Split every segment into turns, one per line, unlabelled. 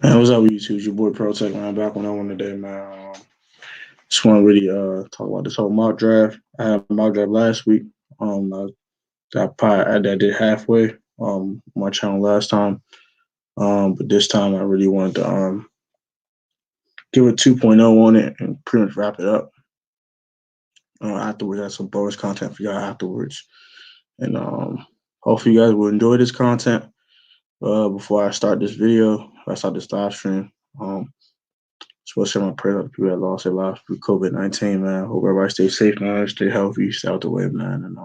Man, what's up with you two? It's your boy Pro Tech, man. Back on that one today, man. Just want to really talk about this whole mock draft. I had a mock draft last week. I did halfway on my channel last time. But this time I really wanted to give it 2.0 on it and pretty much wrap it up. Afterwards, I have some bonus content for y'all afterwards, and hopefully you guys will enjoy this content. Before I start this video, I start this live stream. Just want to share my prayers with people that lost their lives through COVID-19, man. Hope everybody stay safe, man. Stay healthy, stay out the way, man. And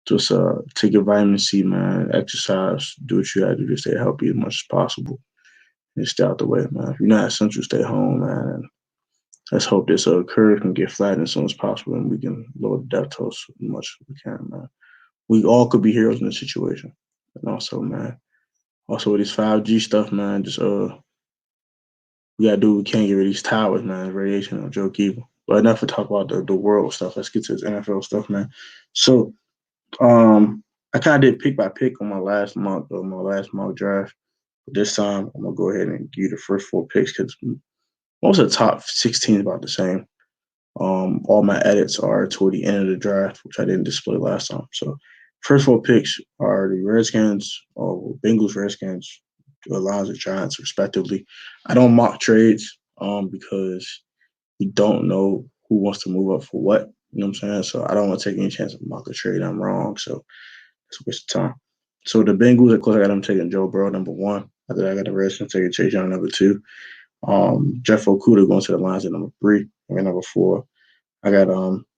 just take your vitamin C, man. Exercise, do what you gotta do to stay healthy as much as possible. And stay out the way, man. If you're not essential, stay home, man. And let's hope this curve can get flattened as soon as possible and we can lower the death toll as much as we can, man. We all could be heroes in this situation. And also, man, also with this 5G stuff, man, just we gotta do what we can get rid of these towers, man. Radiation, no joke evil. But enough to talk about the world stuff. Let's get to this NFL stuff, man. So, I kind of did pick by pick on my last mock draft. But this time, I'm gonna go ahead and give you the first four picks because most of the top 16 is about the same. All my edits are toward the end of the draft, which I didn't display last time. So, first four picks are the Redskins, or Bengals, Redskins, the Lions, and Giants, respectively. I don't mock trades because we don't know who wants to move up for what. You know what I'm saying? So I don't want to take any chance of mock a trade. I'm wrong. So it's a waste of time. So the Bengals, of course, I got them taking Joe Burrow number one. After that, I got the Redskins taking Chase Young number two. Jeff Okudah going to the Lions at number three. And number four, I got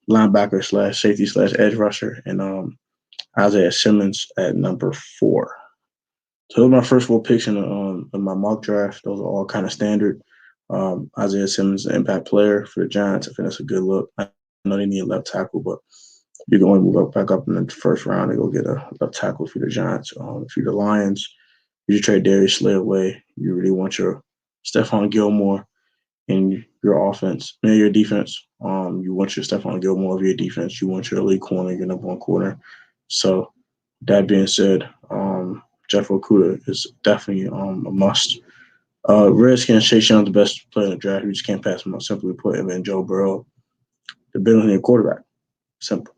linebacker slash safety slash edge rusher and Isaiah Simmons at number four. So those are my first four picks in my mock draft. Those are all kind of standard. Isaiah Simmons, an impact player for the Giants. I think that's a good look. I know they need a left tackle, but you can only move back up in the first round and go get a left tackle for the Giants. If you're the Lions, you trade Darius Slay away. You really want your Stephon Gilmore in your offense, in your defense. You want your Stephon Gilmore of your defense. You want your elite corner, your number one corner. So that being said, Jeff Okudah is definitely a must. Redskins, Chase Young, the best player in the draft. You just can't pass him up. Simply put, him and Joe Burrow, the Billion quarterback. Simple.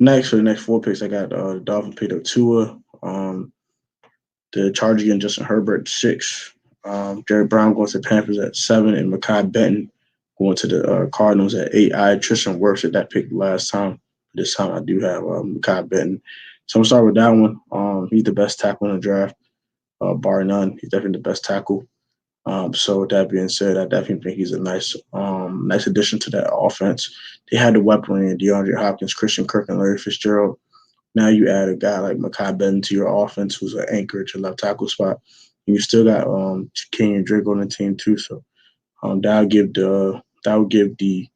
Next, for the next four picks, I got the Dolphins picked up Tua. The Chargers getting Justin Herbert at 6. Jared Brown going to the Panthers at 7, and Mekhi Benton going to the Cardinals at 8. I had Tristan Wirfs at that pick last time. This time I do have Mekhi Benton. So I'm going to start with that one. He's the best tackle in the draft, bar none. He's definitely the best tackle. So with that being said, I definitely think he's a nice addition to that offense. They had the weaponry in DeAndre Hopkins, Christian Kirk, and Larry Fitzgerald. Now you add a guy like Mekhi Benton to your offense, who's an anchor to left tackle spot. And you still got Kenyon Drake on the team too. So that would give the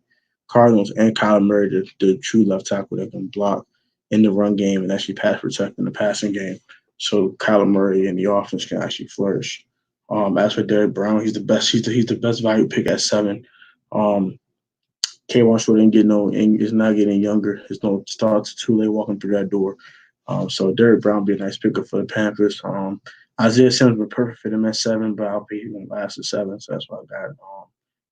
Cardinals and Kyler Murray the true left tackle that can block in the run game and actually pass protect in the passing game. So Kyler Murray and the offense can actually flourish. As for Derek Brown, he's the best. He's the best value pick at 7. Kayvon Short is not getting younger. There's no starts too late walking through that door. So Derek Brown would be a nice pickup for the Panthers. Isaiah Simmons would be perfect for them at 7, but I'll be even last at 7. So that's why I got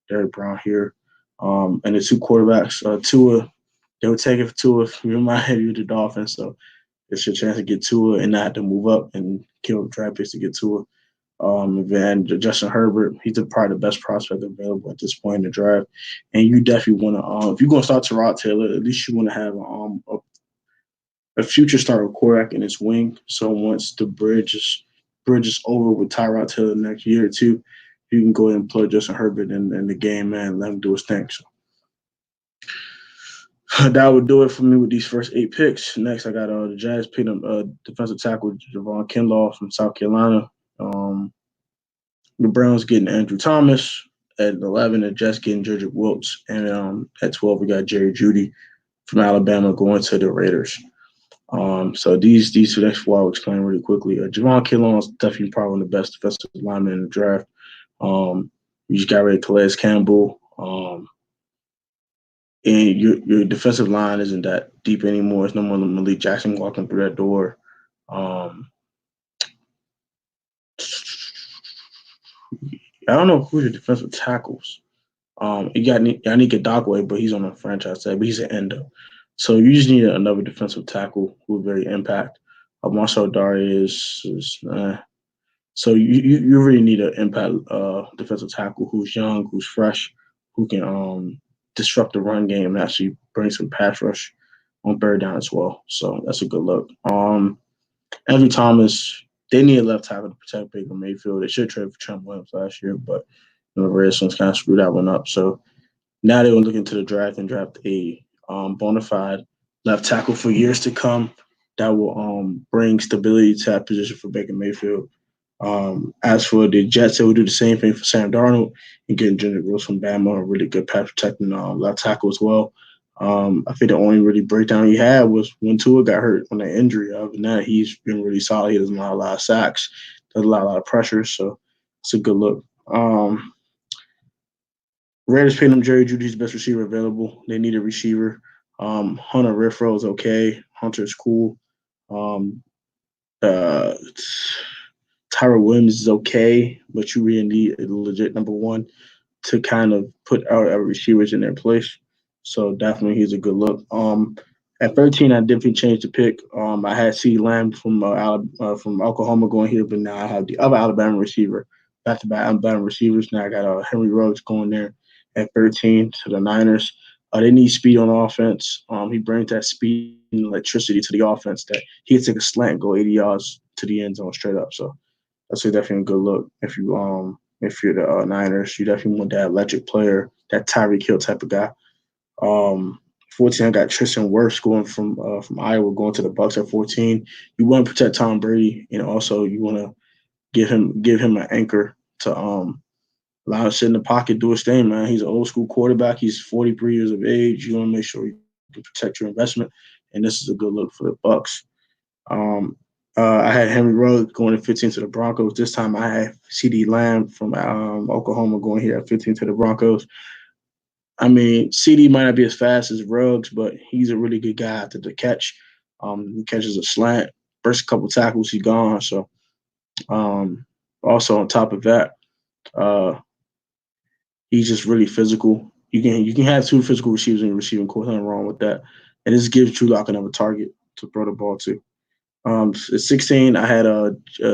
Derek Brown here. And the two quarterbacks, Tua, they would take it for Tua. You might have you the Dolphins, so it's your chance to get Tua and not have to move up and kill draft picks to get Tua. And Justin Herbert, he's probably the best prospect available at this point in the draft. And you definitely want to, if you're going to start Tyrod Taylor, at least you want to have a future starter quarterback in his wing. So once the bridge is over with Tyrod Taylor next year or two, you can go ahead and plug Justin Herbert in the game, man, and let him do his thing. So that would do it for me with these first 8 picks. Next, I got the Jazz picked up defensive tackle Javon Kinlaw from South Carolina. The Browns getting Andrew Thomas at 11, the Jets getting Jedrick Wills, and at 12 we got Jerry Jeudy from Alabama going to the Raiders. So these next 4 I will explain really quickly. Javon Kinlaw is definitely probably one of the best defensive linemen in the draft. You just got rid of Calais Campbell. And your defensive line isn't that deep anymore. It's no more Malik Jackson walking through that door. I don't know who the defensive tackles. You got Yannick Ngakwe, but he's on a franchise tag, but he's an endo. So you just need another defensive tackle who very impact. Marcel Darius is so you really need an impact defensive tackle who's young, who's fresh, who can disrupt the run game and actually bring some pass rush on third down as well. So that's a good look. Andrew Thomas, they need a left tackle to protect Baker Mayfield. They should trade for Trent Williams last year, but the Redskins kind of screwed that one up. So now they were looking to the draft and draft a bona fide left tackle for years to come that will bring stability to that position for Baker Mayfield. As for the Jets, they will do the same thing for Sam Darnold and getting Jedrick Wills from Bama, a really good pass protecting left tackle as well. I think the only really breakdown he had was when Tua got hurt on that injury. Other than that, he's been really solid. He doesn't allow a lot of sacks, does a lot of pressure, so it's a good look. Raiders paid him Jerry Judy's best receiver available. They need a receiver. Hunter Renfrow is okay. Hunter's cool. Um, uh, Tyra Williams is okay, but you really need a legit number one to kind of put our receivers in their place. So definitely he's a good look. At 13, I definitely changed the pick. I had CeeDee Lamb from Oklahoma going here, but now I have the other Alabama receiver, back-to-back Alabama receivers. Now I got Henry Ruggs going there at 13 to the Niners. They need speed on offense. He brings that speed and electricity to the offense that he can take a slant and go 80 yards to the end zone straight up. So that's definitely a good look. If you're the Niners, you definitely want that electric player, that Tyreek Hill type of guy. 14, I got Tristan Wirfs going from Iowa going to the Bucks at 14. You want to protect Tom Brady, and also you want to give him an anchor to allow him to sit in the pocket, do his thing, man. He's an old school quarterback. He's 43 years of age. You want to make sure you can protect your investment, and this is a good look for the Bucks. I had Henry Ruggs going at 15 to the Broncos. This time I had CeeDee Lamb from Oklahoma going here at 15 to the Broncos. I mean, CeeDee might not be as fast as Ruggs, but he's a really good guy after the catch. He catches a slant, first couple tackles, he's gone. So also on top of that, he's just really physical. You can have two physical receivers in your receiving core. Nothing wrong with that. And this gives Drew Lock another target to throw the ball to. At 16, I had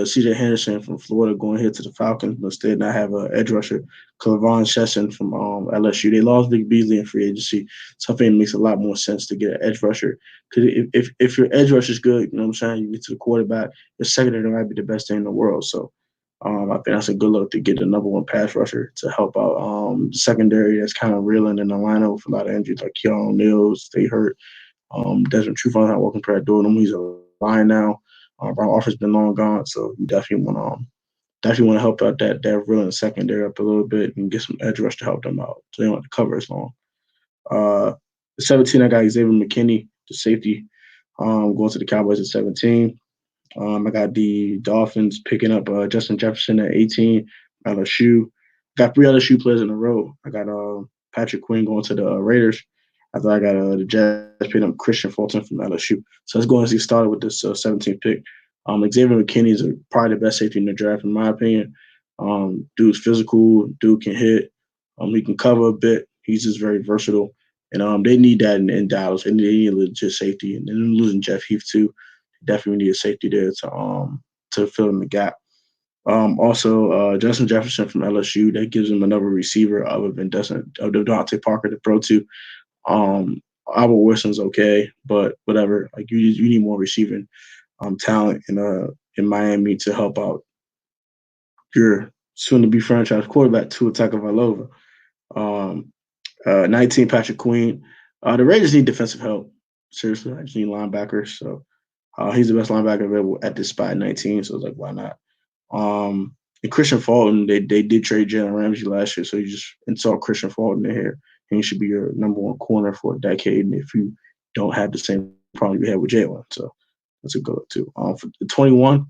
C.J. Henderson from Florida going here to the Falcons. But instead, I have edge rusher Clavon Chesson from LSU. They lost Vic Beasley in free agency. So I think it makes a lot more sense to get an edge rusher. Because if your edge rusher is good, you know what I'm saying, you get to the quarterback, your secondary might be the best thing in the world. So I think that's a good look to get the number one pass rusher to help out the secondary that's kind of reeling in the lineup with a lot of injuries like Keanu Neal, stay hurt. Desmond Trufant's not working for that door. He's a line now. Brian Arthur's been long gone, so you definitely want to help out that reeling secondary up a little bit and get some edge rush to help them out, so they don't have to cover as long. At 17, I got Xavier McKinney, the safety, going to the Cowboys at 17. I got the Dolphins picking up Justin Jefferson at 18. LSU. Got three LSU players in a row. I got Patrick Quinn going to the Raiders. After I got the Jets picking up Christian Fulton from LSU. So let's go and get started with this 17th pick. Xavier McKinney is probably the best safety in the draft, in my opinion. Dude's physical. Dude can hit. He can cover a bit. He's just very versatile. And they need that in Dallas. They need a legit safety. And then losing Jeff Heath, too. Definitely need a safety there to fill in the gap. Also, Justin Jefferson from LSU, that gives him another receiver other than Devontae Parker to throw to. Albert Wilson's okay, but whatever. Like you need more receiving talent in Miami to help out your soon-to-be franchise quarterback Tua Tagovailoa. 19, Patrick Queen. The Raiders need defensive help. Seriously, I just need linebackers. So he's the best linebacker available at this spot at 19. So it's like, why not? And Christian Fulton, they did trade Jalen Ramsey last year, so you just install Christian Fulton in here, and he should be your number one corner for a decade. And if you don't have the same problem you had with Jalen, so that's a good too. For the 21,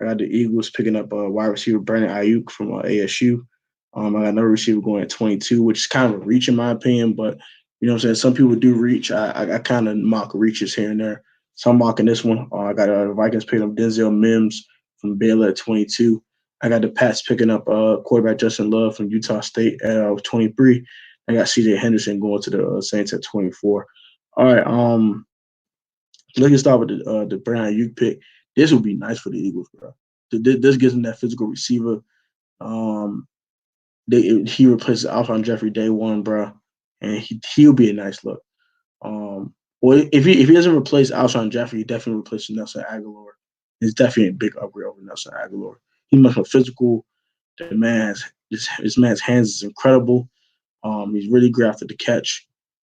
I got the Eagles picking up wide receiver Brandon Ayuk from ASU. I got another receiver going at 22, which is kind of a reach in my opinion, but you know what I'm saying? Some people do reach. I kind of mock reaches here and there. So I'm mocking this one. I got the Vikings picking up Denzel Mims from Baylor at 22. I got the Pats picking up quarterback Justin Love from Utah State at 23. I got C.J. Henderson going to the Saints at 24. All right, let's start with the Brandon Aiyuk pick. This would be nice for the Eagles, bro. This gives them that physical receiver. Um, he replaces Alshon Jeffrey day one, bro, and he'll be a nice look. Well, if he doesn't replace Alshon Jeffrey, he definitely replaces Nelson Aguilar. It's definitely a big upgrade over Nelson Aguilar. He's much more physical. The man's this man's hands is incredible. He's really good after the catch.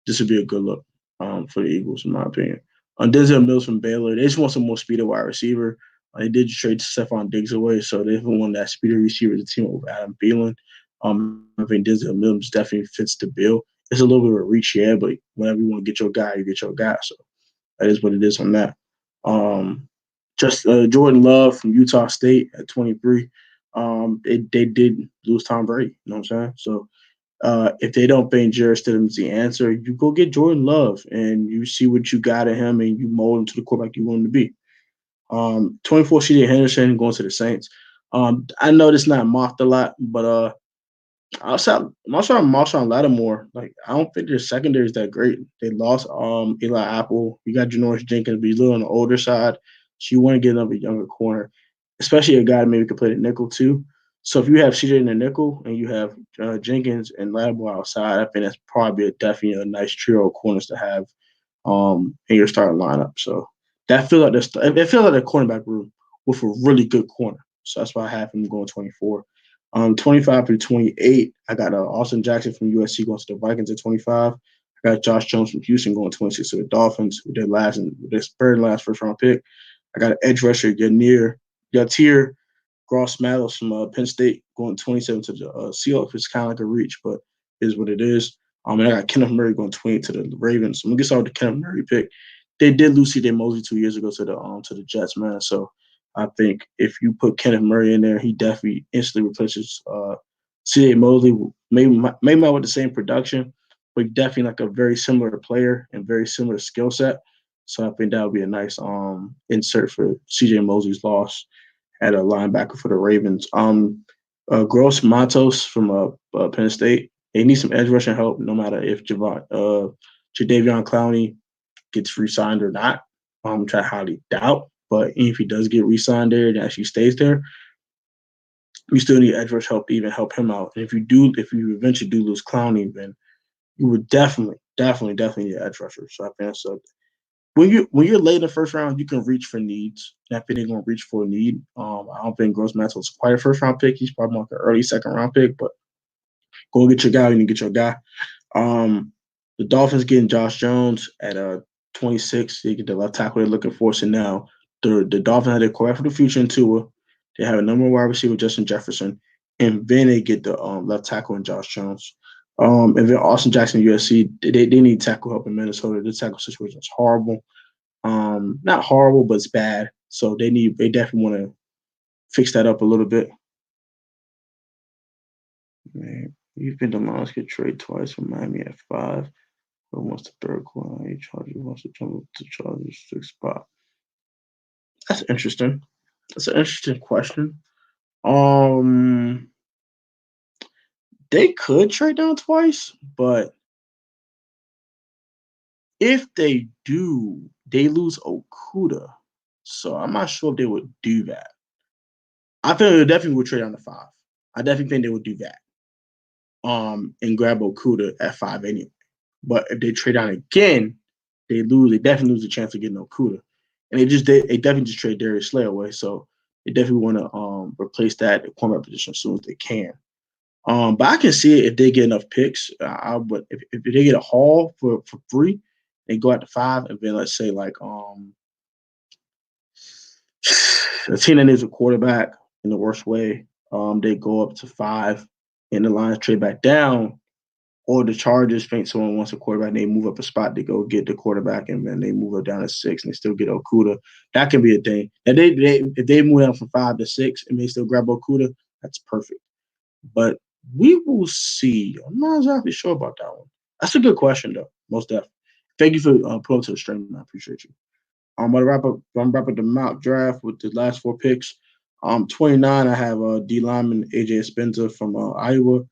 This would be a good look for the Eagles, in my opinion. On Denzel Mills from Baylor, they just want some more speed at wide receiver. They did trade Stephon Diggs away, so they want that speedy receiver to team up with Adam Thielen. I think Denzel Mills definitely fits the bill. It's a little bit of a reach, yeah, but whenever you want to get your guy, you get your guy. So that is what it is on that. Just Jordan Love from Utah State at 23. They did lose Tom Brady. You know what I'm saying? So if they don't think Jarrett Stidham's the answer, you go get Jordan Love and you see what you got in him and you mold him to the quarterback you want him to be. 24 C.J. Henderson going to the Saints. I know this not mocked a lot, but outside Marshawn Lattimore, like I don't think their secondary is that great. They lost Eli Apple. You got Janoris Jenkins, but he's a little on the older side. So you want to get another younger corner, especially a guy that maybe could play the nickel too. So if you have CJ in the nickel and you have Jenkins and Lattimore outside, I think that's probably definitely a nice trio of corners to have in your starting lineup. So that feels like it feels like a cornerback room with a really good corner. So that's why I have him going 24. 25 through 28, I got Austin Jackson from USC going to the Vikings at 25. I got Josh Jones from Houston going 26 to the Dolphins with their third and last first round pick. I got an edge rusher, Yatir Gross-Matos from Penn State going 27 to the Seahawks. It's kind of like a reach, but it is what it is. And I got Kenneth Murray going 20 to the Ravens. So I'm gonna get started with the Kenneth Murray pick. They did lose C.J. Mosley 2 years ago to the Jets, man. So I think if you put Kenneth Murray in there, he definitely instantly replaces C.J. Mosley. Maybe not with the same production, but definitely like a very similar player and very similar skill set. So I think that would be a nice insert for C.J. Mosley's loss at a linebacker for the Ravens. Gross Matos from Penn State. They need some edge rushing help, no matter if Jadeveon Clowney gets re-signed or not, which I highly doubt. But if he does get re-signed there and actually stays there, we still need edge rush help to even help him out. And if you eventually do lose Clowney, then you would definitely need an edge rusher. So I think that's when you're late in the first round, you can reach for needs. And I think they're going to reach for a need. I don't think Gross Matos is quite a first round pick. He's probably like an early second round pick, but go get your guy when you get your guy. The Dolphins getting Josh Jones at 26. They get the left tackle they're looking for. So now the Dolphins have their quarterback for the future in Tua. They have a number one wide receiver, Justin Jefferson, and then they get the left tackle in Josh Jones. And then Austin Jackson, USC, they need tackle help in Minnesota. The tackle situation is horrible. Not horrible, but it's bad. So they definitely want to fix that up a little bit. Man, even the Lions could trade twice from Miami at 5. Who wants the third corner? Chargers wants to jump up to Chargers 6 spot. That's interesting. That's an interesting question. They could trade down twice, but if they do, they lose Okuda. So I'm not sure if they would do that. I think they definitely would trade down to 5. I definitely think they would do that. And grab Okuda at 5 anyway. But if they trade down again, they lose. They definitely lose the chance of getting Okuda. And they definitely just trade Darius Slay away. So they definitely want to replace that at cornerback position as soon as they can. But I can see it if they get enough picks. But if they get a haul for free, they go out to 5, and then let's say like a team that needs a quarterback in the worst way, they go up to 5, and the Lions trade back down. Or the Chargers think someone wants a quarterback, and they move up a spot to go get the quarterback, and then they move it down to 6, and they still get Okuda. That can be a thing. And if they move down from 5 to 6 and they still grab Okuda, that's perfect. But we will see. I'm not exactly sure about that one. That's a good question, though. Most definitely. Thank you for pulling up to the stream. I appreciate you. I'm gonna wrap up the mock draft with the last 4 picks. 29, I have D lineman AJ Spencer from Iowa.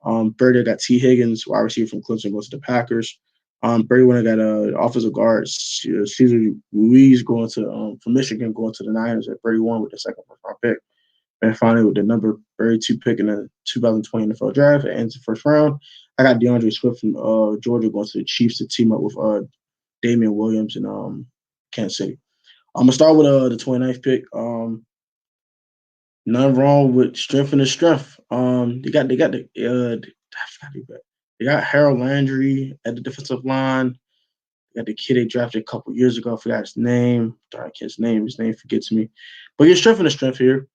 30, I got T Higgins, wide receiver from Clemson, goes to the Packers. 31, I got offensive guard Cesar Ruiz going to from Michigan, going to the Niners at 31 with the second first round pick. And finally, with the number 32 pick in the 2020 NFL draft, it ends the first round. I got DeAndre Swift from Georgia going to the Chiefs to team up with Damian Williams in Kansas City. I'm gonna start with the 29th pick. Nothing wrong with strength and the strength. They got Harold Landry at the defensive line. They got the kid they drafted a couple years ago. I forgot his name. Darn, his name forgets me. But your strength and the strength here.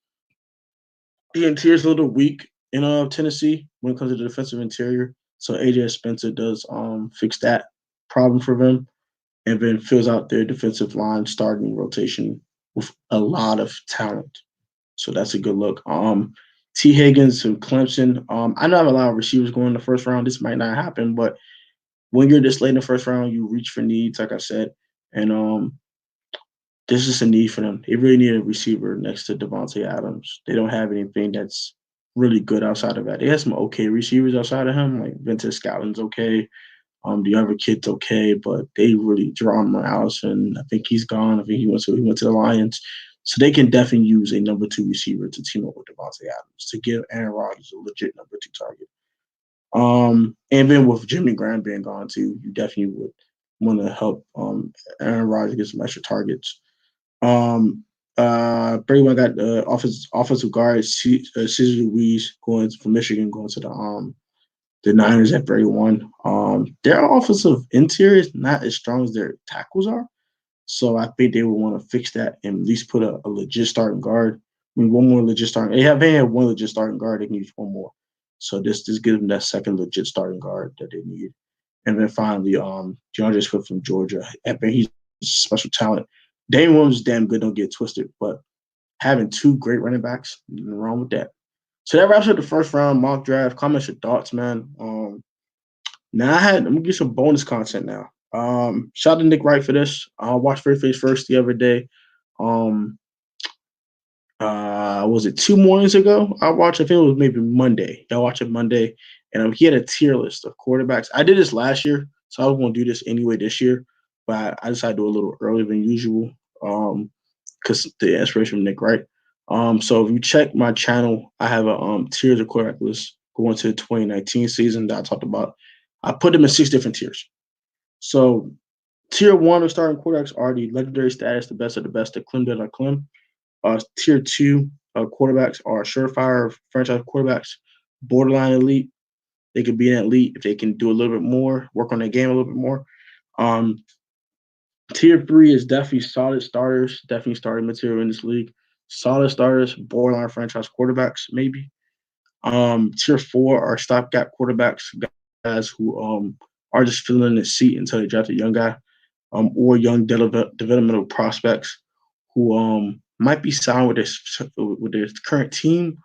The interior's a little weak in Tennessee when it comes to the defensive interior. So AJ Spencer does fix that problem for them, and then fills out their defensive line starting rotation with a lot of talent. So that's a good look. T. Higgins from Clemson. I know I have a lot of receivers going in the first round. This might not happen, but when you're this late in the first round, you reach for needs, like I said, and this is a need for them. They really need a receiver next to Davante Adams. They don't have anything that's really good outside of that. They have some okay receivers outside of him, like Ventus Scotland's okay. The other kid's okay, but they really Geronimo Allison. I think he's gone. I think he went to the Lions. So they can definitely use a number 2 receiver to team up with Davante Adams to give Aaron Rodgers a legit number 2 target. And then with Jimmy Graham being gone too, you definitely would want to help Aaron Rodgers get some extra targets. 31 got offensive guard Cesar Ruiz going from Michigan, going to the Niners at 31. Their offensive interior is not as strong as their tackles are. So I think they would want to fix that and at least put a legit starting guard. I mean, one more legit starting. They have one legit starting guard. They can use one more. So this gives them that second legit starting guard that they need. And then finally, DeAndre Swift from Georgia. I think he's a special talent. Damian Williams is damn good. Don't get twisted, but having 2 great running backs, nothing wrong with that. So that wraps up the first round mock draft. Comments your thoughts, man. Now I'm gonna get some bonus content now. Shout out to Nick Wright for this. I watched Fair Face First the other day. Was it 2 mornings ago? I think it was maybe Monday. I watched it Monday, and he had a tier list of quarterbacks. I did this last year, so I was gonna do this anyway this year, but I decided to do it a little earlier than usual. Because the inspiration from Nick Wright. So if you check my channel, I have a tiers of quarterback list going to the 2019 season that I talked about. I put them in 6 different tiers. So tier 1 of starting quarterbacks are the legendary status, the best of the best, the Clem de la Clem. Tier 2 quarterbacks are surefire franchise quarterbacks, borderline elite. They could be an elite if they can do a little bit more, work on their game a little bit more. Tier 3 is definitely solid starters, definitely starting material in this league. Solid starters, borderline franchise quarterbacks, maybe. Tier 4 are stopgap quarterbacks, guys who are just filling the seat until they draft a young guy, or young developmental prospects who might be signed with their current team,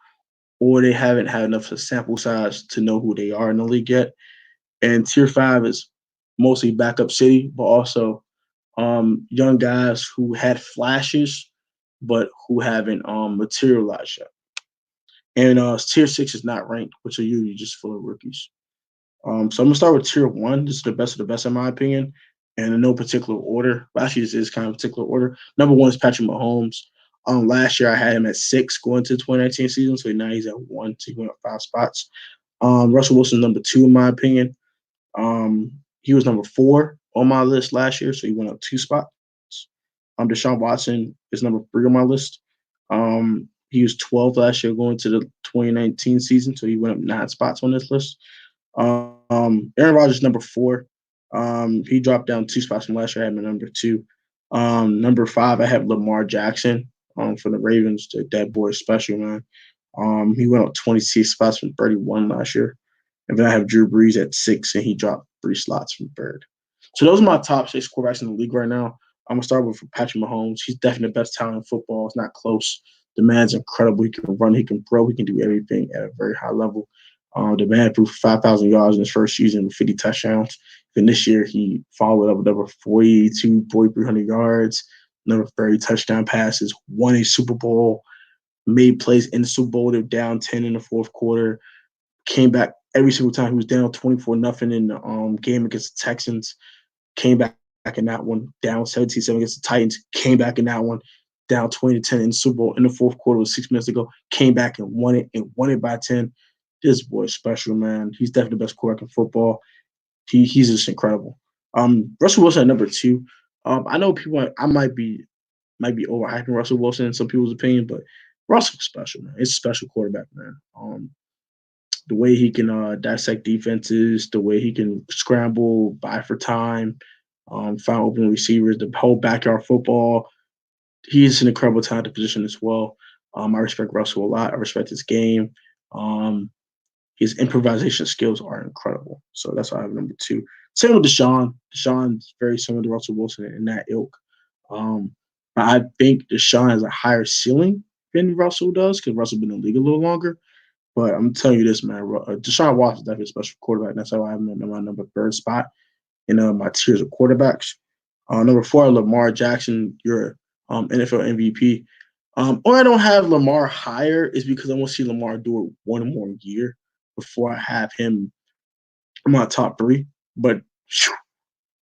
or they haven't had enough sample size to know who they are in the league yet. And tier 5 is mostly backup city, but also young guys who had flashes, but who haven't materialized yet. And tier 6 is not ranked, which are usually just full of rookies. So I'm gonna start with tier 1. This is the best of the best in my opinion, and in no particular order. But actually, this is kind of particular order. Number 1 is Patrick Mahomes. Last year I had him at 6 going to the 2019 season, so now he's at 1, so he went up 5 spots. Russell Wilson number 2 in my opinion. He was number 4 on my list last year, so he went up 2 spots. Deshaun Watson is number 3 on my list. He was 12 last year going to the 2019 season, so he went up 9 spots on this list. Aaron Rodgers number 4. He dropped down 2 spots from last year. I had him at number 2. Number 5, I have Lamar Jackson for the Ravens. That boy is special, man. He went up 26 spots from 31 last year. And then I have Drew Brees at 6, and he dropped 3 slots from 3rd. So those are my top 6 quarterbacks in the league right now. I'm going to start with Patrick Mahomes. He's definitely the best talent in football. It's not close. The man's incredible. He can run. He can throw. He can do everything at a very high level. The man threw 5,000 yards in his first season with 50 touchdowns. And this year he followed up with over 4,300 yards, another 30 touchdown passes, won a Super Bowl. made plays in the Super Bowl. They were down 10 in the fourth quarter, came back every single time. He was down 24-0 in the game against the Texans, came back in that one, down 17-7 against the Titans, came back in that one, down 20-10 in the Super Bowl in the fourth quarter with 6 minutes to go, came back and won it by 10. This boy's special, man. He's definitely the best quarterback in football. He's just incredible. Russell Wilson at number 2. I know people I might be overhyping Russell Wilson in some people's opinion, but Russell's special, man. It's a special quarterback, man. The way he can dissect defenses, the way he can scramble, buy for time, find open receivers, the whole backyard football. He's an incredible talented position as well. I respect Russell a lot. I respect his game. His improvisation skills are incredible. So that's why I have number 2. Same with Deshaun. Deshaun's very similar to Russell Wilson in that ilk. But I think Deshaun has a higher ceiling than Russell does because Russell's been in the league a little longer. But I'm telling you this, man. Deshaun Watson is definitely a special quarterback. That's how I have him in my number 3rd spot in my tiers of quarterbacks. Number 4, Lamar Jackson. You're NFL MVP. Why I don't have Lamar higher is because I want to see Lamar do it one more year before I have him in my top 3. But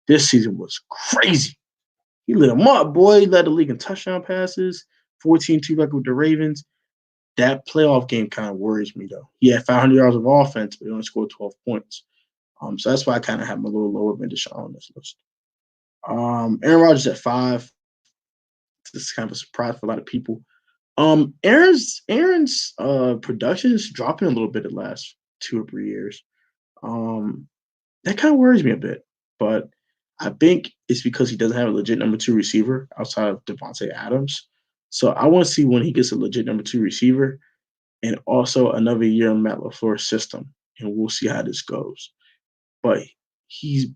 this season was crazy. He lit him up, boy. He led the league in touchdown passes, 14-2 record with the Ravens. That playoff game kind of worries me, though. He had 500 yards of offense, but he only scored 12 points. So that's why I kind of have him a little lower than Deshaun on this list. Aaron Rodgers at 5. This is kind of a surprise for a lot of people. Aaron's production is dropping a little bit the last 2 or 3 years. That kind of worries me a bit, but I think it's because he doesn't have a legit number 2 receiver outside of Devontae Adams. So I want to see when he gets a legit number 2 receiver and also another year in Matt LaFleur's system, and we'll see how this goes. But he's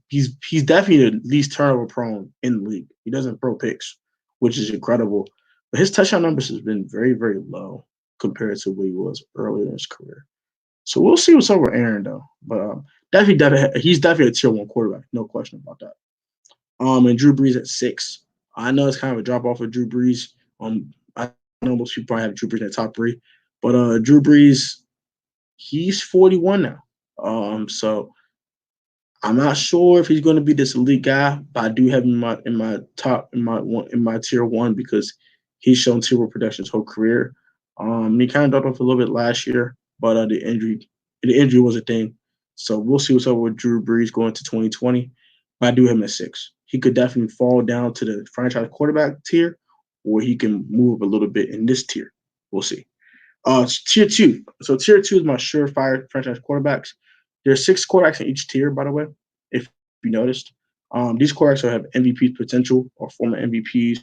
definitely the least turnover prone in the league. He doesn't throw picks, which is incredible. But his touchdown numbers has been very, very low compared to what he was earlier in his career. So we'll see what's up with Aaron, though. But he's definitely a tier 1 quarterback, no question about that. And Drew Brees at 6. I know it's kind of a drop off of Drew Brees. I know most people probably have Drew Brees in the top 3, but Drew Brees, he's 41 now. So I'm not sure if he's going to be this elite guy, but I do have him in my tier 1 because he's shown tier 1 production his whole career. He kind of dropped off a little bit last year, but the injury was a thing. So we'll see what's up with Drew Brees going to 2020. But I do have him at 6. He could definitely fall down to the franchise quarterback tier, or he can move a little bit in this tier. We'll see. Tier 2. So tier 2 is my surefire franchise quarterbacks. There are 6 quarterbacks in each tier, by the way, if you noticed. These quarterbacks will have MVP potential or former MVPs.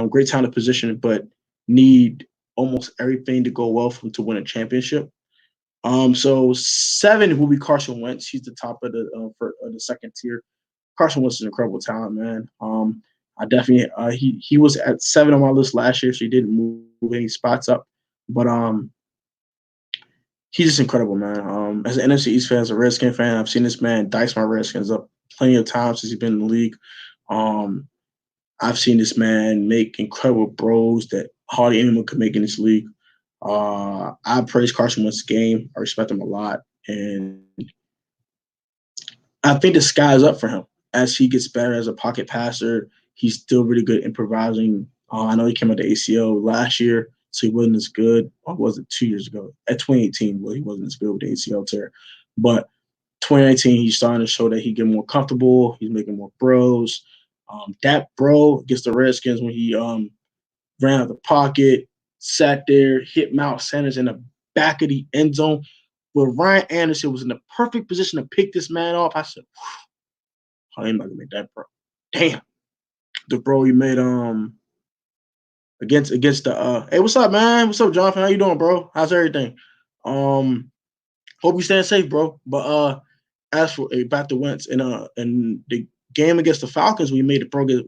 Great talent position, but need almost everything to go well for them to win a championship. So 7 will be Carson Wentz. He's the top of the second tier. Carson Wentz is an incredible talent, man. I definitely he was at 7 on my list last year, so he didn't move any spots up. But he's just incredible, man. As an NFC East fan, as a Redskin fan, I've seen this man dice my Redskins up plenty of times since he's been in the league. I've seen this man make incredible throws that hardly anyone could make in this league. I praise Carson Wentz's game. I respect him a lot. And I think the sky is up for him. As he gets better as a pocket passer, he's still really good improvising. I know he came out the ACL last year, so he wasn't as good. Or was it 2 years ago? At 2018, well, he wasn't as good with the ACL tear. But 2019, he's starting to show that he get more comfortable. He's making more throws. That bro against the Redskins when he ran out of the pocket, sat there, hit Miles Sanders in the back of the end zone. Where Ryan Anderson was in the perfect position to pick this man off. I said, how am I gonna make that bro? Damn. The bro he made against the hey, what's up, man? What's up, Jonathan? How you doing, bro? How's everything? Hope you staying safe, bro. But as for back to Wentz in the game against the Falcons, we made the bro get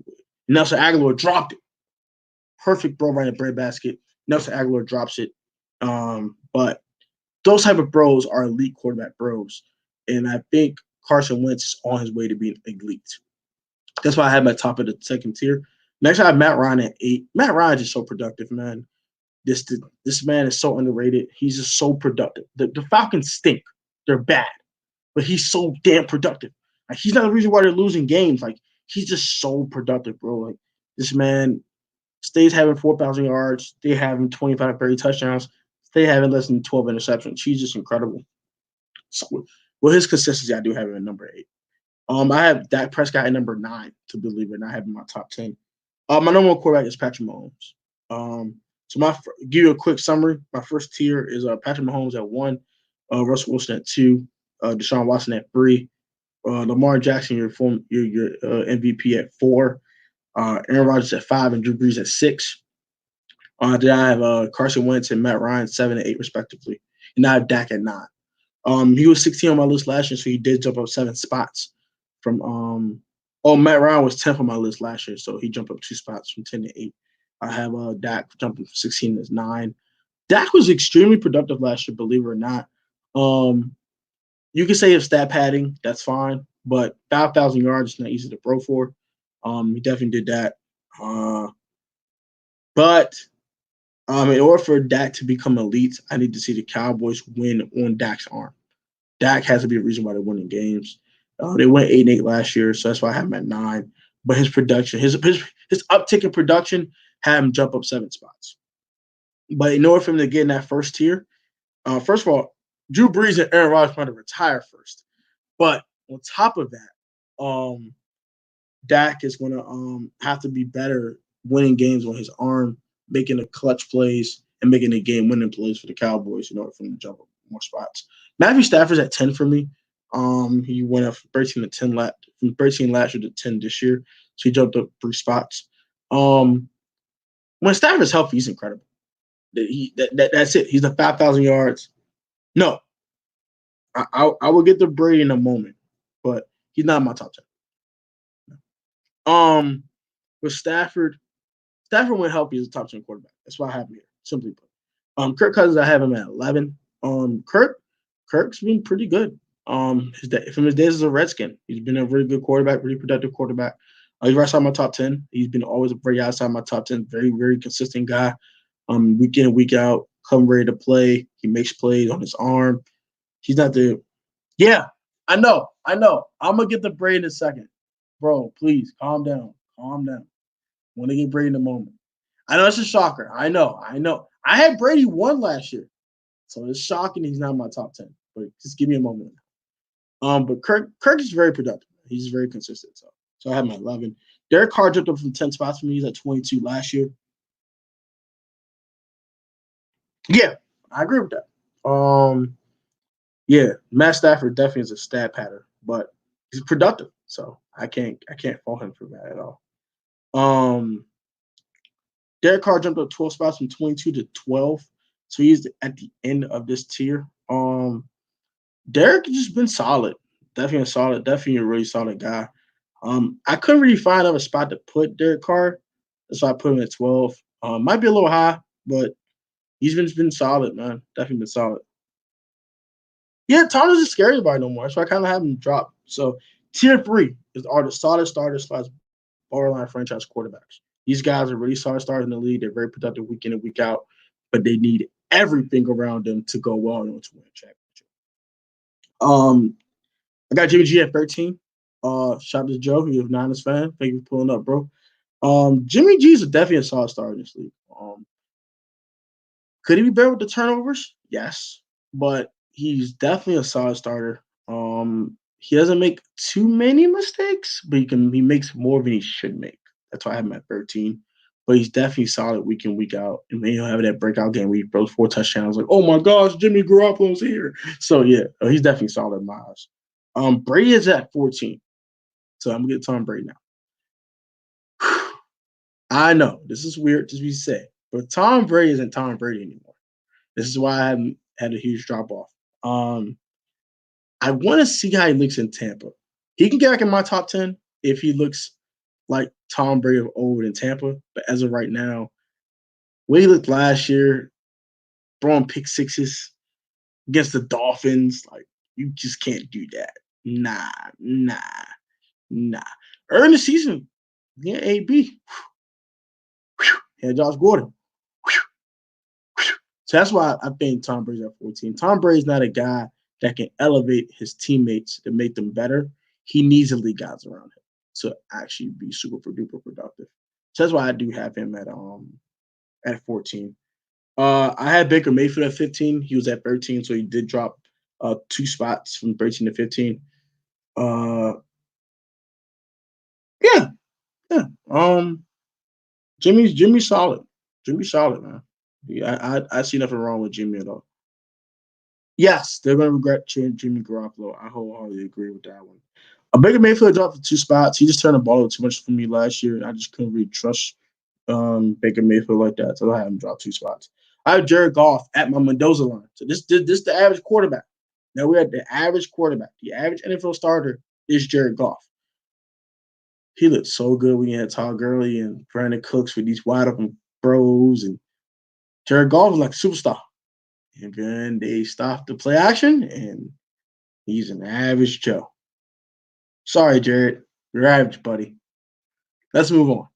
Nelson Aguilar dropped it. Perfect bro right in the bread basket. Nelson Aguilar drops it. But those type of bros are elite quarterback bros. And I think Carson Wentz is on his way to being elite. That's why I have my top of the second tier. Next, I have Matt Ryan at 8. Matt Ryan is just so productive, man. This man is so underrated. He's just so productive. The Falcons stink. They're bad, but he's so damn productive. Like he's not the reason why they're losing games. Like he's just so productive, bro. Like this man stays having 4,000 yards. They having 25, 30 touchdowns. They having less than 12 interceptions. He's just incredible. So, well, his consistency, I do have him at number 8. I have Dak Prescott at number 9, to believe it, and I have him in my top 10. My number one quarterback is Patrick Mahomes. So give you a quick summary. My first tier is Patrick Mahomes at 1, Russell Wilson at 2, Deshaun Watson at 3, Lamar Jackson, your MVP at 4, Aaron Rodgers at 5, and Drew Brees at 6. Then I have Carson Wentz and Matt Ryan 7 and 8 respectively, and I have Dak at 9. He was 16 on my list last year, so he did jump up 7 spots from Matt Ryan was 10th on my list last year, so he jumped up 2 spots from 10 to 8. I have Dak jumping from 16 to 9. Dak was extremely productive last year, believe it or not. You can say it's stat padding, that's fine, but 5,000 yards is not easy to throw for. He definitely did that. But in order for Dak to become elite, I need to see the Cowboys win on Dak's arm. Dak has to be a reason why they're winning games. They went 8-8 last year, so that's why I have him at 9. But his production, his uptick in production had him jump up 7 spots. But in order for him to get in that first tier, first of all, Drew Brees and Aaron Rodgers want to retire first. But on top of that, Dak is going to have to be better winning games on his arm, making the clutch plays and making the game-winning plays for the Cowboys in order for him to jump up more spots. Matthew Stafford's at 10 for me. He went up from 13 to 10 from 13 last year to 10 this year, so he jumped up 3 spots. When Stafford's healthy, he's incredible. That's it. He's the 5,000 yards. No, I will get to Brady in a moment, but he's not in my top 10. With Stafford went healthy as a top 10 quarterback. That's why I have him here, simply put. Kirk Cousins, I have him at 11. Kirk's been pretty good. From his days as a Redskin, he's been a very good quarterback, really productive quarterback. He's right outside my top 10. He's been always very outside my top 10. Very, very consistent guy. Week in and week out, come ready to play. He makes plays on his arm. He's not the – yeah, I know. I'm going to get the Brady in a second. Bro, please, calm down. Want to get Brady in a moment. I know it's a shocker. I know. I had Brady 1 last year. So it's shocking he's not in my top 10. But just give me a moment. But Kirk is very productive. He's very consistent. So I have him at 11. Derek Carr jumped up from 10 spots for me. He's at 22 last year. Yeah, I agree with that. Yeah, Matt Stafford definitely is a stat pattern, but he's productive. So I can't fault him for that at all. Derek Carr jumped up 12 spots from 22 to 12. So he's at the end of this tier. Derek has just been solid. Definitely a really solid guy. I couldn't really find another spot to put Derek Carr. So I put him at 12. Might be a little high, but he's been solid, man. Definitely been solid. Yeah, Tom isn't scary about it no more. So I kind of have him drop. So tier 3 are the solid starters / borderline franchise quarterbacks. These guys are really solid starters in the league. They're very productive week in and week out, but they need everything around them to go well in order to win a championship. I got Jimmy G at 13. Shout out to Joe, you're a Niners fan. Thank you for pulling up, bro. Jimmy G is definitely a solid starter in this league. Could he be better with the turnovers? Yes, but he's definitely a solid starter. He doesn't make too many mistakes, but he makes more than he should make. That's why I have him at 13. But he's definitely solid week in, week out. And then he'll have that breakout game where he throws 4 touchdowns. Like, oh my gosh, Jimmy Garoppolo's here. So yeah, he's definitely solid in my eyes. Brady is at 14. So I'm gonna get Tom Brady now. I know this is weird to be said, but Tom Brady isn't Tom Brady anymore. This is why I haven't had a huge drop off. I want to see how he looks in Tampa. He can get back in my top 10 if he looks like Tom Brady of old in Tampa. But as of right now, way he looked last year, throwing pick sixes against the Dolphins, like you just can't do that. Nah. Early in the season, yeah, AB. Yeah, Josh Gordon. So that's why I think Tom Brady's at 14. Tom Brady's not a guy that can elevate his teammates to make them better. He needs elite guys around him to actually be super duper productive. So that's why I do have him at 14. I had Baker Mayfield at 15. He was at 13, so he did drop 2 spots from 13 to 15. Uh, yeah, yeah. Jimmy's solid. Jimmy's solid, man. Yeah, I see nothing wrong with Jimmy at all. Yes, they're gonna regret Jimmy Garoppolo. I wholeheartedly agree with that one. Baker Mayfield dropped for 2 spots. He just turned the ball over too much for me last year, and I just couldn't really trust Baker Mayfield like that. So I had him drop 2 spots. I have Jared Goff at my Mendoza line. So this is the average quarterback. Now we're at the average quarterback. The average NFL starter is Jared Goff. He looked so good when you had Todd Gurley and Brandon Cooks with these wide open throws, and Jared Goff was like a superstar. And then they stopped the play action, and he's an average Joe. Sorry, Jared. You're average, buddy. Let's move on.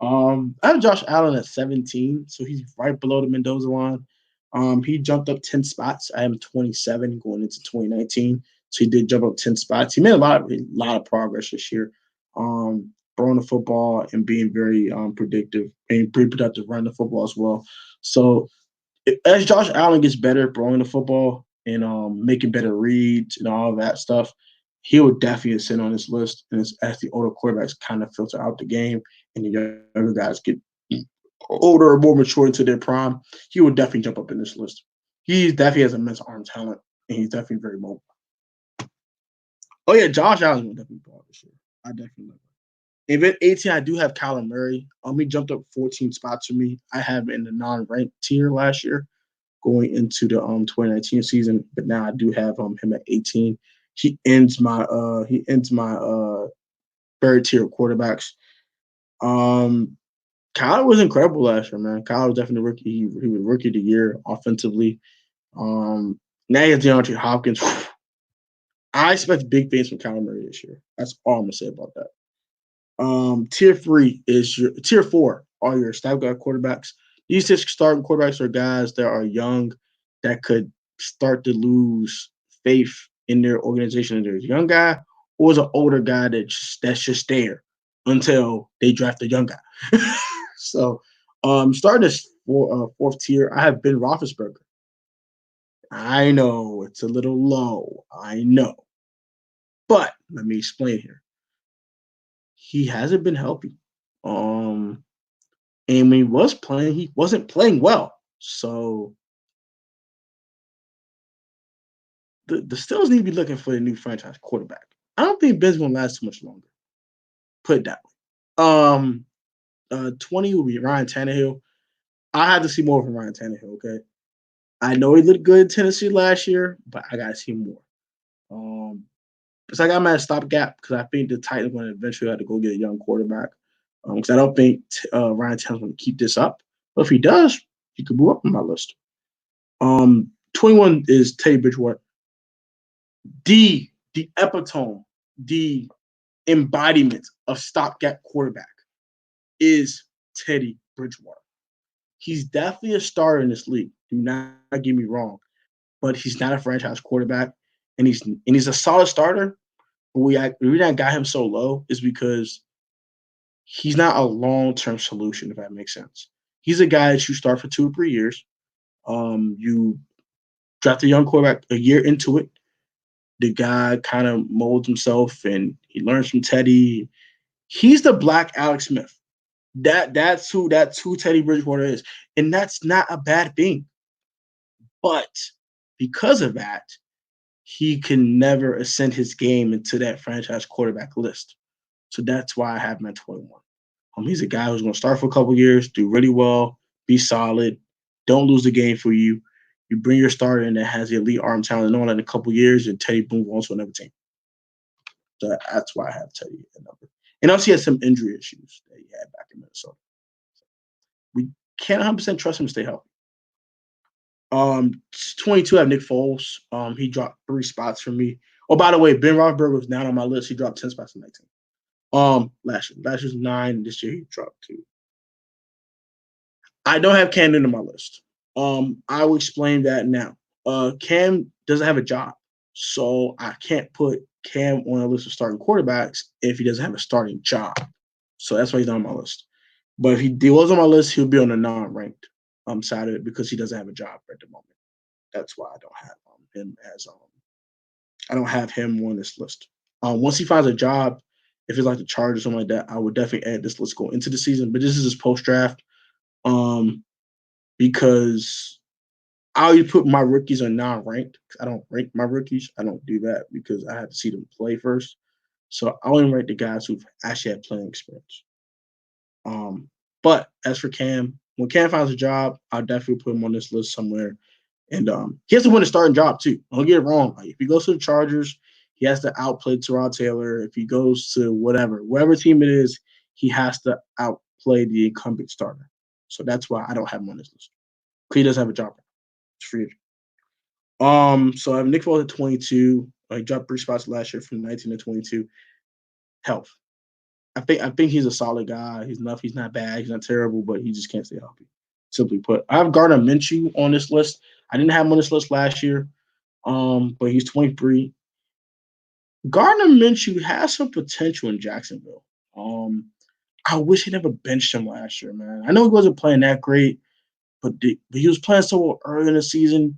I have Josh Allen at 17, so he's right below the Mendoza line. He jumped up 10 spots. I am 27 going into 2019, so he did jump up 10 spots. He made a lot of progress this year, throwing the football and being very predictive and pretty productive running the football as well. So as Josh Allen gets better throwing the football and making better reads and all of that stuff, he would definitely sit on this list. And as the older quarterbacks kind of filter out the game and the younger guys get older or more mature into their prime, he would definitely jump up in this list. He definitely has immense arm talent, and he's definitely very mobile. Oh yeah, Josh Allen will definitely ball this year. I definitely love it. If at 18, I do have Kyler Murray. He jumped up 14 spots for me. I have him in the non-ranked tier last year, going into the 2019 season, but now I do have him at 18. He ends my third tier quarterbacks. Kyler was incredible last year, man. Kyler was definitely rookie. He was rookie of the year offensively. Now he has DeAndre Hopkins. I expect big things from Kyler Murray this year. That's all I'm gonna say about that. Tier 4 are your staff guard quarterbacks. These 6 starting quarterbacks are guys that are young that could start to lose faith in their organization. And there's a young guy or is an older guy that's just there until they draft a young guy. So starting this fourth tier, I have Ben Roethlisberger. I know it's a little low. I know. But let me explain here. He hasn't been healthy. And when he was playing, he wasn't playing well. So the Steelers need to be looking for a new franchise quarterback. I don't think Ben's gonna last too much longer. Put it that way. 20 will be Ryan Tannehill. I had to see more from Ryan Tannehill, okay? I know he looked good in Tennessee last year, but I gotta see more. So I got him at a stopgap because I think the Titans are going to eventually have to go get a young quarterback. Because I don't think Ryan Tannehill's going to keep this up. But if he does, he could move up on my list. 21 is Teddy Bridgewater. The epitome, the embodiment of stopgap quarterback is Teddy Bridgewater. He's definitely a starter in this league. Do not get me wrong, but he's not a franchise quarterback, and he's a solid starter. But the reason I got him so low is because he's not a long-term solution, if that makes sense. He's a guy that you start for 2 or 3 years. You draft a young quarterback a year into it. The guy kind of molds himself and he learns from Teddy. He's the black Alex Smith. That's who Teddy Bridgewater is. And that's not a bad thing. But because of that, he can never ascend his game into that franchise quarterback list. So that's why I have him at 21. He's a guy who's going to start for a couple years, do really well, be solid, don't lose the game for you. You bring your starter in that has the elite arm talent, and all in a couple years, and Teddy Boone goes to another team. So that's why I have Teddy at number. And also, he has some injury issues that he had back in Minnesota. We can't 100% trust him to stay healthy. 22, I have Nick Foles. He dropped 3 spots for me. Oh, by the way, Ben Roethlisberger was down on my list. He dropped 10 spots in 19. Last year. Last year's 9, and this year he dropped 2. I don't have Cam Newton on my list. I will explain that now. Cam doesn't have a job, so I can't put Cam on a list of starting quarterbacks if he doesn't have a starting job. So that's why he's not on my list. But if he was on my list, he'll be on the non-ranked side of it because he doesn't have a job at the moment. That's why I don't have him as I don't have him on this list. Once he finds a job, if it's like the Chargers or something like that, I would definitely add this list going into the season. But this is his post draft. Because I always put my rookies on non-ranked. I don't rank my rookies. I don't do that because I have to see them play first. So I only rank the guys who've actually had playing experience. But as for Cam, when Cam finds a job, I'll definitely put him on this list somewhere. And he has to win a starting job too. Don't get it wrong. Like, if he goes to the Chargers, he has to outplay Tyrod Taylor. If he goes to whatever team it is, he has to outplay the incumbent starter. So that's why I don't have him on this list. He does have a job. It's free agent. So I have Nick Foles at 22. He dropped 3 spots last year from 19 to 22. Health. I think he's a solid guy. He's not bad. He's not terrible, but he just can't stay healthy. Simply put, I have Gardner Minshew on this list. I didn't have him on this list last year, but he's 23. Gardner Minshew has some potential in Jacksonville. I wish he never benched him last year, man. I know he wasn't playing that great, but he was playing so early in the season.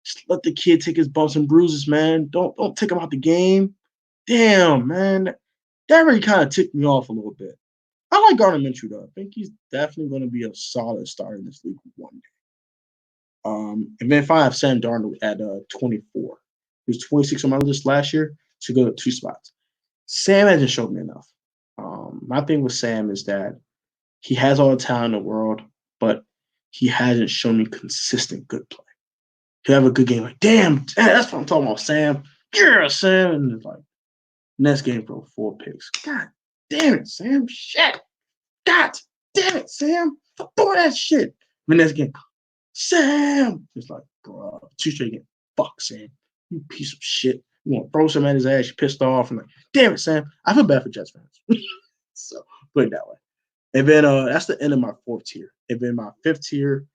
Just let the kid take his bumps and bruises, man. Don't take him out the game. Damn, man. That really kind of ticked me off a little bit. I like Gardner Minshew though. I think he's definitely going to be a solid starter in this league one day. And then if I have Sam Darnold at 24, he was 26 on my list last year to go to 2 spots. Sam hasn't showed me enough. My thing with Sam is that he has all the talent in the world, but he hasn't shown me consistent good play. He'll have a good game, like, damn, that's what I'm talking about, Sam. Yeah, Sam. And it's like, next game, bro, 4 picks. God damn it, Sam. Shit. God damn it, Sam. Throw that shit. The next game, Sam. It's like, bro, 2 straight games. Fuck, Sam. You piece of shit. You want to throw some at his ass. You pissed off. I'm like, damn it, Sam. I feel bad for Jets fans. So, put it that way. And then that's the end of my 4th tier. And then my 5th tier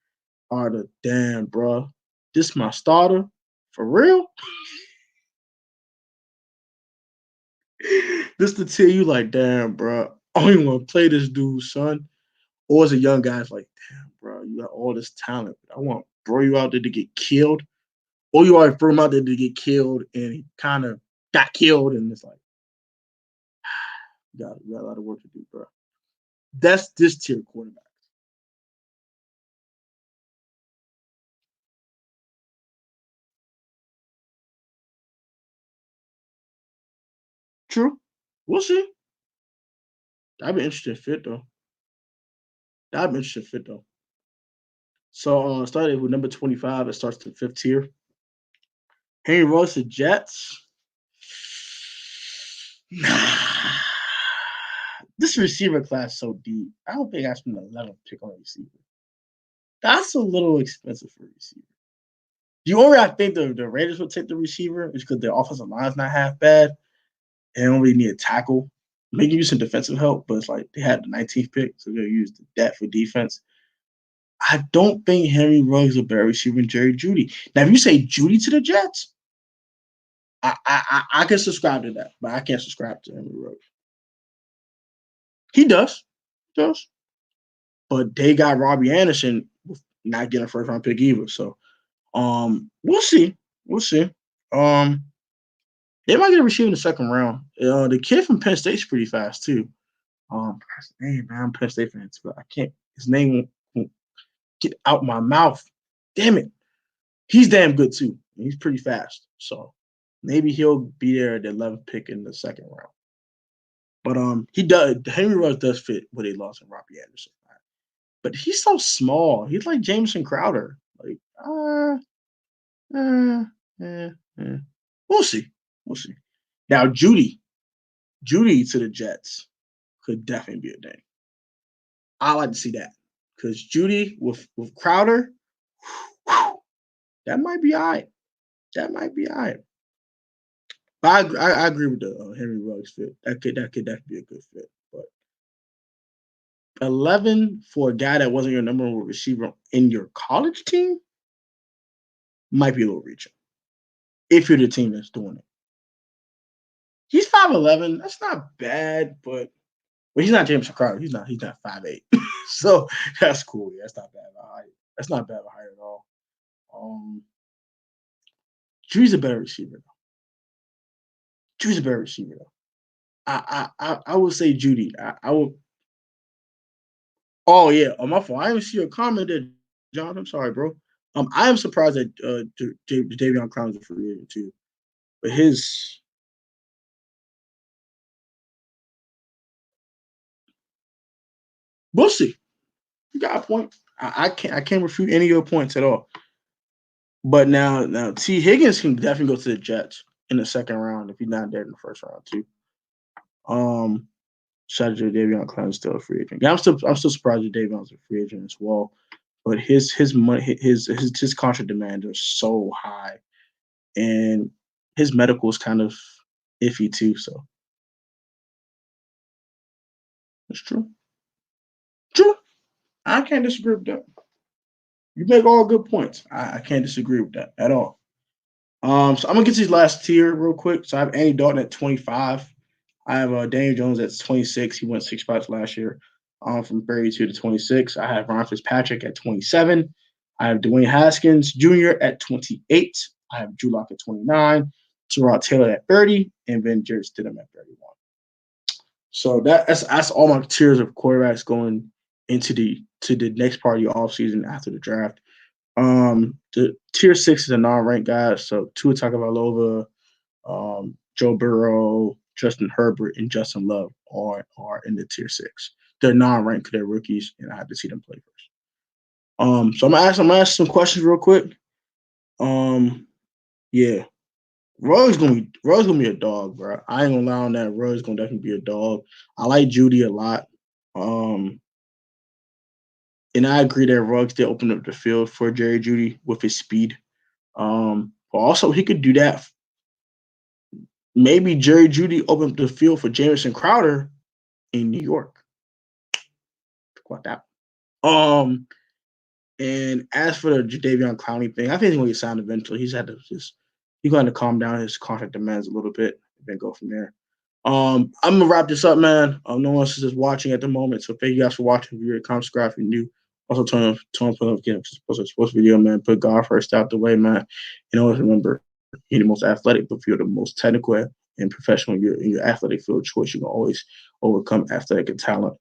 are the damn, bro. This my starter? For real? This to tell you, like, damn, bro. I don't even want to play this dude, son. Or as a young guy, it's like, damn, bro, you got all this talent. I want to throw you out there to get killed. Or you already threw him out there to get killed and he kind of got killed. And it's like, we got a lot of work to do, bro. That's this tier quarterback. True. We'll see. That'd be an interesting fit, though. That'd be an interesting fit, though. So starting with number 25, it starts the 5th tier. Henry Ruggs, the Jets. Nah. This receiver class is so deep. I don't think I spent 11th pick on a receiver. That's a little expensive for a receiver. The only I think the Raiders would take the receiver is because their offensive line is not half bad. They don't really need a tackle. Maybe give you some defensive help, but it's like they had the 19th pick, so they'll use that for defense. I don't think Henry Ruggs is a better receiver than Jerry Jeudy. Now, if you say Jeudy to the Jets, I can subscribe to that, but I can't subscribe to Henry Ruggs. He does. He does. But they got Robbie Anderson not getting a first round pick either. So we'll see. We'll see. They might get a receiver in the 2nd round. The kid from Penn State's pretty fast too. Hey man, I'm a Penn State fan, but I can't. His name won't get out my mouth. Damn it. He's damn good too. He's pretty fast. So maybe he'll be there at the 11th pick in the 2nd round. But he does. Henry Ruggs does fit what they lost in Robbie Anderson. But he's so small. He's like Jameson Crowder. Like, uh, eh, eh. We'll see. We'll see. Now, Jeudy to the Jets could definitely be a thing. I like to see that because Jeudy with Crowder, whew, that might be all right. That might be all right. But I agree with the Henry Ruggs fit. That could definitely be a good fit. But 11 for a guy that wasn't your number one receiver in your college team might be a little reaching if you're the team that's doing it. He's 5'11. That's not bad, but he's not James Crowder. He's not 5'8. So that's cool. Yeah, that's not bad of a height. That's not bad of a height at all. Judy's a better receiver though. Judy's a better receiver though. I would say Judy. I would. Oh yeah, on my phone. I didn't see your comment there, John. I'm sorry, bro. I am surprised that Davion Clown's a free agent too, but his. We'll see. You got a point. I can't refute any of your points at all. But now T Higgins can definitely go to the Jets in the second round if he's not there in the first round too. Shout out to Davion Clown is still a free agent. Yeah, I'm still surprised that Davion's a free agent as well. But his money his contract demands are so high, and his medical is kind of iffy too. So it's true. True. I can't disagree with that. You make all good points. I can't disagree with that at all. So I'm gonna get to these last tier real quick. So I have Andy Dalton at 25. I have Daniel Jones at 26. He went 6 spots last year, from 32 to 26. I have Ron Fitzpatrick at 27. I have Dwayne Haskins Jr. at 28. I have Drew Lock at 29. Tyrod Taylor at 30, and then Jarrett Stidham at 31. So that's all my tiers of quarterbacks going into the next part of your offseason after the draft. The tier 6 is a non-ranked guy. So Tua Tagovailoa, Joe Burrow, Justin Herbert, and Justin Love are in the tier 6. They're non-ranked, they're rookies, and I have to see them play first. So I'm gonna ask some questions real quick. Yeah, Roy's gonna be a dog, bro. I ain't gonna lie on that. Roy's gonna definitely be a dog. I like Judy a lot. And I agree that Ruggs did open up the field for Jerry Judy with his speed. But also he could do that. Maybe Jerry Judy opened up the field for Jamison Crowder in New York. Talk about that. And as for the Jadeveon Clowney thing, I think he's gonna get signed eventually. He's going to calm down his contract demands a little bit and then go from there. I'm gonna wrap this up, man. No one else is just watching at the moment, so thank you guys for watching. If you're subscribe if you're new. Also turn on notifications. Post video, man. Put God first out the way, man. And always remember, you're the most athletic, but if you're the most technical and professional in your athletic field choice, you can always overcome athletic and talent.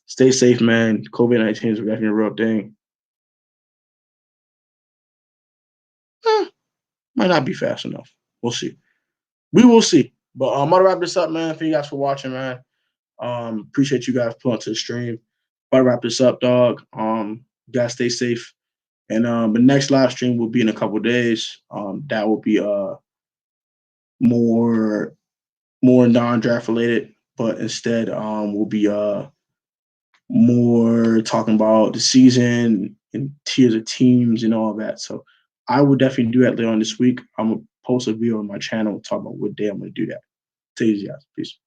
Stay safe, man. COVID-19 is definitely a real thing. Might not be fast enough. We'll see. We will see. But I'm gonna wrap this up, man. Thank you guys for watching, man. Appreciate you guys pulling to the stream. About to wrap this up, dog. You guys stay safe. And the next live stream will be in a couple days. That will be more non-draft related, but instead will be more talking about the season and tiers of teams and all that. So I will definitely do that later on this week. I'm gonna post a video on my channel talking about what day I'm gonna do that. Take it easy, guys. Peace.